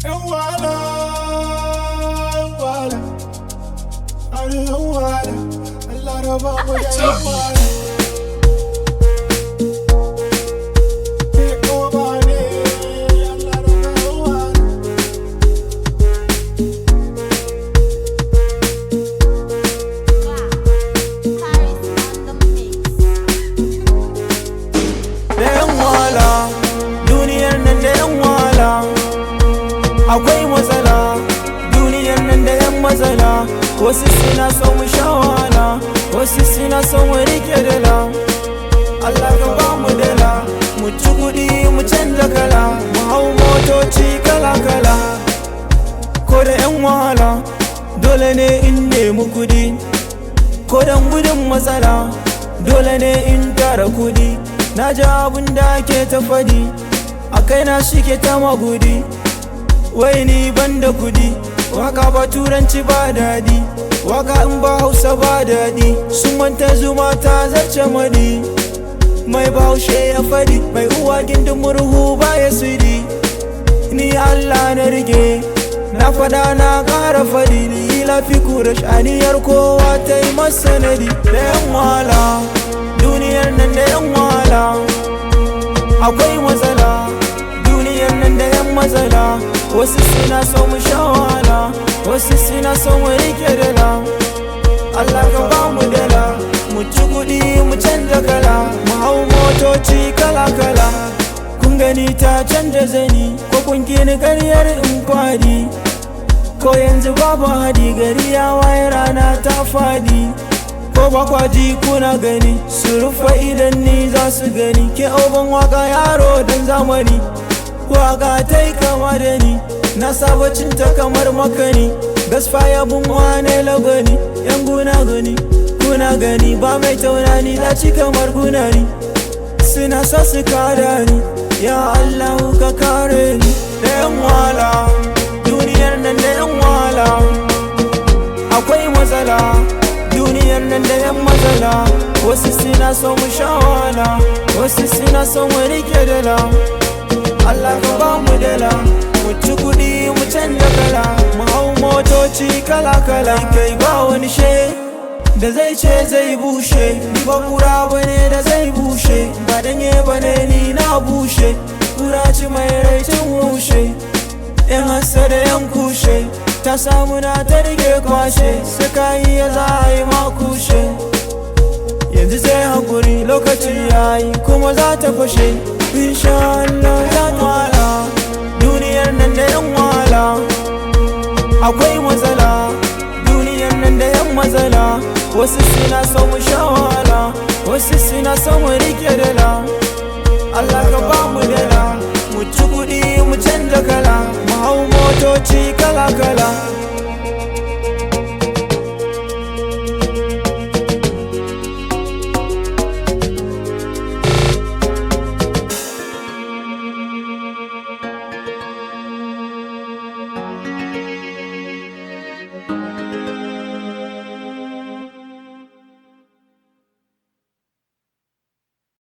Wala, wala, ani wala, Allah raba mu da wala. Akwai matsala duniyar nan da yan matsala, wasu suna son mu sha wahala, wasu suna son mu rike dala. Allah ka ba mu dala, mu ci kuɗi mu canza kala, mu hau motoci kala kala. Ko da yan wahala dole ne in nemi kuɗi, ko dan gudun matsala dole ne in tara kuɗi. Na ji abin da ake ta faɗi a kaina shike ta magudi, wai ni banda kudi, waka ba turanci ba dadi, waka in ba hausa ba dadi. Sun manta zuma ta zarce madi, mai bahaushe ya fadi, mai uwa gindin murhu ba ya sidi. Ni Allah na rige, na fada na kara fadi, ni lafi kura shaniyar kowa ta yi masanadi. Da yan wahala duniyar nan da yan wahala, akwai matsala duniyar nan da yan matsala. Wasu suna son mu sha wahala, wasu suna son mu rike dala. Allah ka ba mu dala, mu ci kuɗi mu canza kala, mu hau motoci kala kala. Kun gani ta canza zani, ko kun gini ƙaryar in kwadi, ko yanzu babu hadi, gari ya waye rana ta fadi. Ko ba kwaji kuna gani, su rufe idan ni za su gani. Ke oban waka yaro dan zamani, waka ta yi kama da ni, na saba cinta kamar makani. Gasfaya bun wane lagani, yan guna gani, kuna gani ba mai taunani, na ci kamar gunani. Suna sa su kada ni, ya Allah ka kare ni. Da yan wala duniyar nan da yan wala, akwai matsala duniyar nan da yan matsala. Wasu suna son mu sha wahala, wasu suna son mu rike dala. Allah ka ba mu dala, mu ci kuɗi mu canza kala, mu hau motoci kala kala. Kai ba wani she da zai ce zai bushe, ni ba kura bane da zai bushe, ba danye bane ni na bushe. Kura ci mai rai cin mushe, yan hasa da yan kushe, ta samu na ta rike kwashe, suka yi ya za a yi makushe. Yanzu sai hakuri lokaci yayi kuma za ta fashe, insha Allah za ta wala. Duniyar nan da yan wala, akwai matsala duniyar nan da yan matsala. Wasu suna son mu sha wahala, wasu suna son mu rike dala. Allah ka ba mu dala, mu ci kuɗi mu canza kala, mu hau motoci